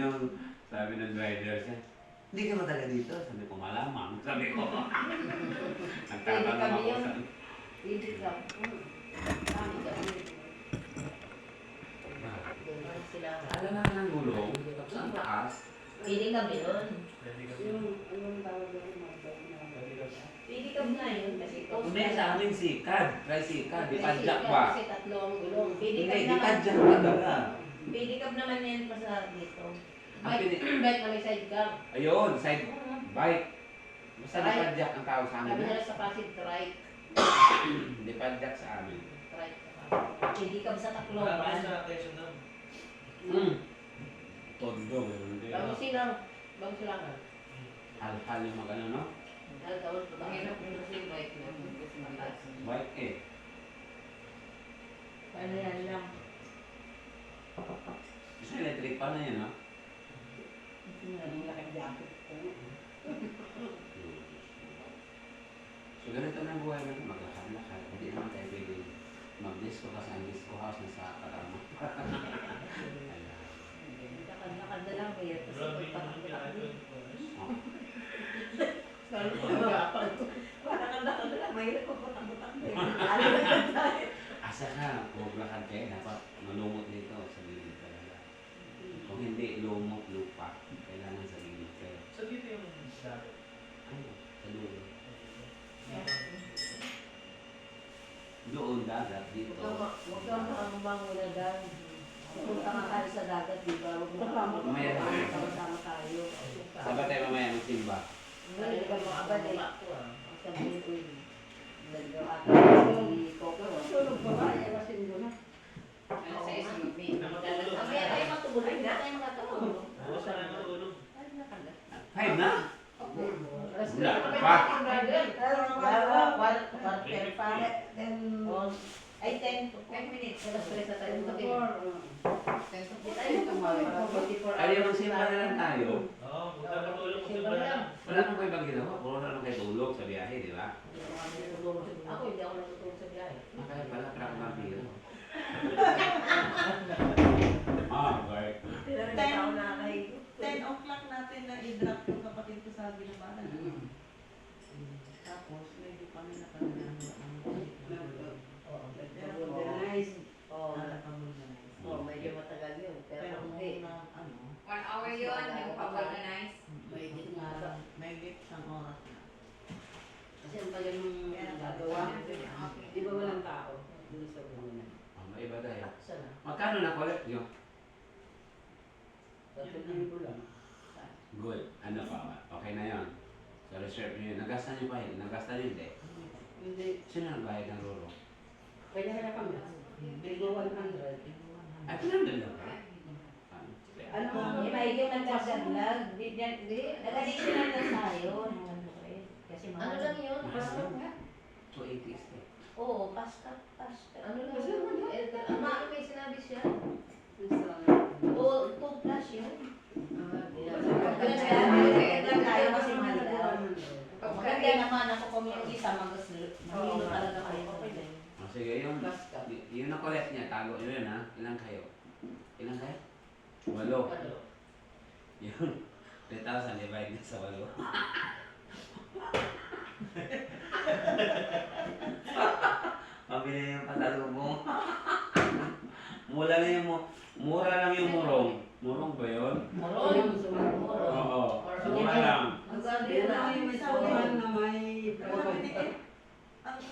sabi ng driver siya, hindi ka mataga dito. Sabi ko, malamang. Sabi ko, nagtatanong ako sa... Pwede ka. Kami kami. Doon sila. Alam na ng gulong, saan taas? Pwede kami yun. Yung anong tawag doon? Pwede kami na yun. Kasi Hindi, sa amin sikad. Try sikad. Di padyak ba? Kasi tatlong gulong. Pwede Hindi, kami di naman. padyak talaga. Pwede kami naman yan pa sa dito. Ang pwede- Bike na may side cam. Ayun, side bike. Basta di Right. padyak ang tao sa Sabi amin. nila sa Pasig, trike. Di padyak sa amin. Trike. Pwede kami sa Marami Tacloban. sa Quezon doon. Tondo, hindi. Bago silang, bago silangan. Hal-hal yung mag ano, no? Tawag ko, mahirap yung kasi bike na. Kasi mataas. Bike eh. Paano yan lang? Kasi electric pa na yun, no? Ang laking jacket ko. So ganito na ang buhay natin, maglakad-lakad. Hindi naman tayo pwede mag-disco kasi ang disco house na sa Karama. Lakad na lang kaya. Kasi Grabe yung pagpatakbo. Oh. Lalo ko nag-aapal ko. Lakad na lang. Mahirap ko patakbo-takbo. Lalo na tayo. Asa ka, kung maglakad kayo, dapat malumot dito sa gilid talaga. Kung hindi, lumot lupa. Kailangan sa gilid kayo. So dito yung dati. Ay, sa dulo. Doon dagat, dito. Huwag kang makamangunagan. Punta ka tayo sa dagat, di ba? Huwag mo Mamaya. sama tayo. Sabat tayo mamaya magsimba. Hindi ka mga abad eh. Sabihin ko yun. Nagawa ka si Coco. Tulog pa ba? Ay, kasi doon na. Sa SUV. Mamaya tayo matulog. Hindi tayo makatulog. Oo, sana matulog. Five na? Wala pa. Quarter pa. Then, Ay, 10 minutes. Alas 3 na tayo. Hindi tayo Tumawag. Ay, magsimba na lang tayo. Oo, huwag na matulog. Simba Simba lang. lang. Wala nang kayo ibang ginawa. Puro na lang kayo tulog sa biyahe, di ba? Ako hindi ako natutulog sa biyahe. Kaya pala, prank vampiro. Ah, right. Pero hindi ako nakakahigo. 10 o'clock natin na i-drop yung kapatid ko sa Ginabara. Tapos, medyo kami nakagawa ng Oo, Nag-organize. Oo. nag-organize. Oo, medyo matagal yun. Pero Pero hindi. kung na, ano, 1 hour yun, yung pag-organize. may gitna, may isang oras na. Kasi ang tagal nung gagawa. Di ba walang tao? Doon sa una. Oh, may iba tayo. Sana. Magkano na-collect nyo? 3,000 lang. Good. Ano pa? Okay na yon. So, reserve nyo yun. Nagasta nyo pa yun? Nagasta nyo hindi? Hindi. Sino nagbayad ng ruro? Kaya na kami. Bigo 100. Ay, pinandal lang ba? Ano? May yung nagsasadlag. Nag-additional na tayo. Kasi Ano lang yun? Pasok nga. 280 is there. Oo, pasta. Ano lang Kasi yun? naman, Ano may sinabi siya? Oo, 2 plus yun. Nagdagdag tayo kasi mahal. Okay. Maganda naman ako community sa mahilo talaga kayo. Okay din. Oh, sige, yung na-collect niya, tago nyo yun ha? Ilan kayo? Ilan kayo? 8. Yung 3,000 divide na sa 8. Pabili yung patalubong. Mura lang yung murong. Murong ba yun? Moron. Oo. Mura lang. Ang sabi Yan na na yung may suman na may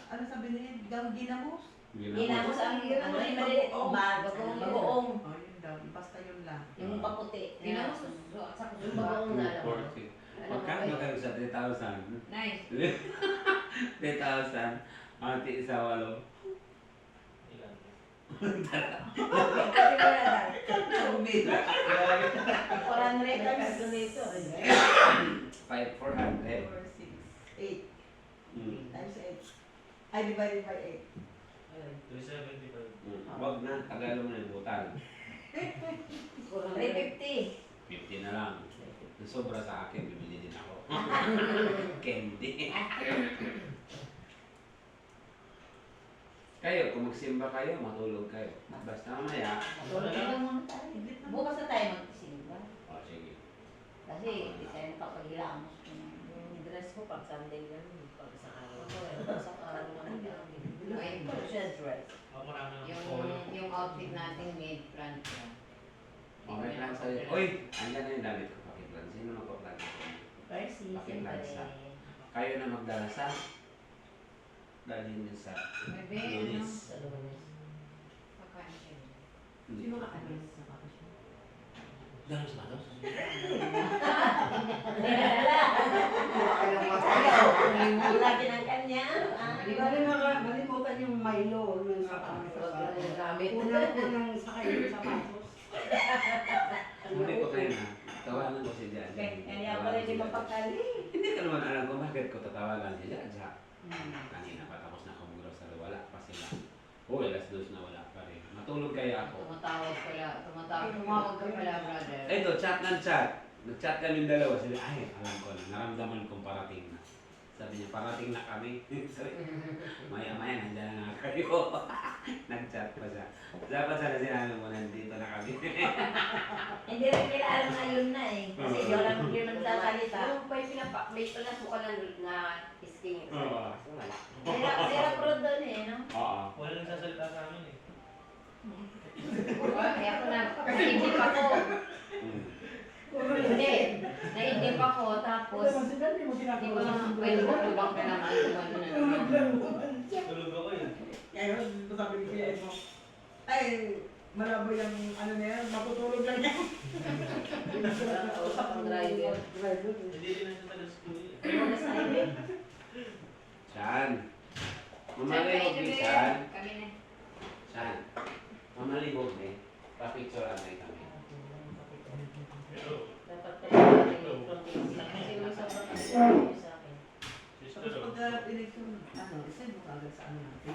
ano sabi niya, ginamos? Ginamos ang ano yung maliit. Bagoong. Oh, yun daw. Basta yun lang. Yung paputi. Ginamos. Yung bagoong na alam mo. 40. Magkano kayo sa 3,000? Nice. 3,000. Ati sa 8. Ilan? Parang records dito. 5,400. 4, 6, 8. Times 8. Ay, divided by 8. 375. Wag na, Tagalog na yung butang. 350. 50 na lang. Sobra sa akin, bibili din ako. Candy. Kayo, kung magsimba kayo, matulog kayo. Basta mamaya. Tulog na lang muna tayo. Bukas na tayo magsimba. O, sige. Kasi hindi tayo nakapag-ilamos. Yung dress ko pag Sunday lang, pag sa araw. Sa araw naman yan. Ay, Ito siya dress. Ako marami ng yung, polo. yung outfit natin made plan siya. O, may plan sa'yo. Uy, andyan na yung damit ko. Pakiplan. Sino magpa-plan ko? Percy, Pakiplan siyempre. sa. Kayo na magdala sa. Dalhin niyo sa Bebe, ano? Lunes. Sa Lunes. Pagkain siya. Sino kakalis sa bakasyon? Dalos ba? Dalos? Lagi ng kanya. Di ba rin malimutan yung Milo nun sa Gamit. unang sakay yung sapatos. Hindi ko kayo na. Tawanan ko si Jan. Kaya pala hindi mapakali. Hindi ka naman alam kung bakit ko tatawagan si Jan. Kanina pa tapos na kumugro sa wala pa sila. Oh, alas 2 na wala pa rin. Matulog kaya ako. Tumatawag ka pala, brother. Ito, chat ng chat. Nag-chat kami dalawa. Sabi, ay, alam ko na. Naramdaman kong parating na. Sabi niya, parating na kami. Sabi, maya-maya, nandiyan na nga kayo. Nag-chat pa siya. Dapat sana sinabi mo, nandito na kami. Hindi rin nila alam na yun na eh. Kasi Oo. yun lang yung nagsasalita. Yung may pinasukan na sting. Oo. Wala. Sira pro doon eh, no? Oo. Wala nagsasalita sa amin eh. Kaya ako na, naidip ako. Mm. Hindi, naidip ako. Tapos, di ba, pwede ko tubak na naman. Tulog ako eh. Kaya sabi ni Kuya Emo, ay, malabo yung ano na yan, matutulog lang yan. Usap ang driver. Hindi rin nagsasalita sa tuloy eh. Ano sa highway? Chan. Saan Mamalibog kayo ni tuloy? Chan. Kami na. Chan. Mamalibog ni. Pa-picture kami. Pero, Dapat pala yung kasi usap ang sa akin. sister, Tapos pagka election, Ano, isa mo kagad sa ano natin.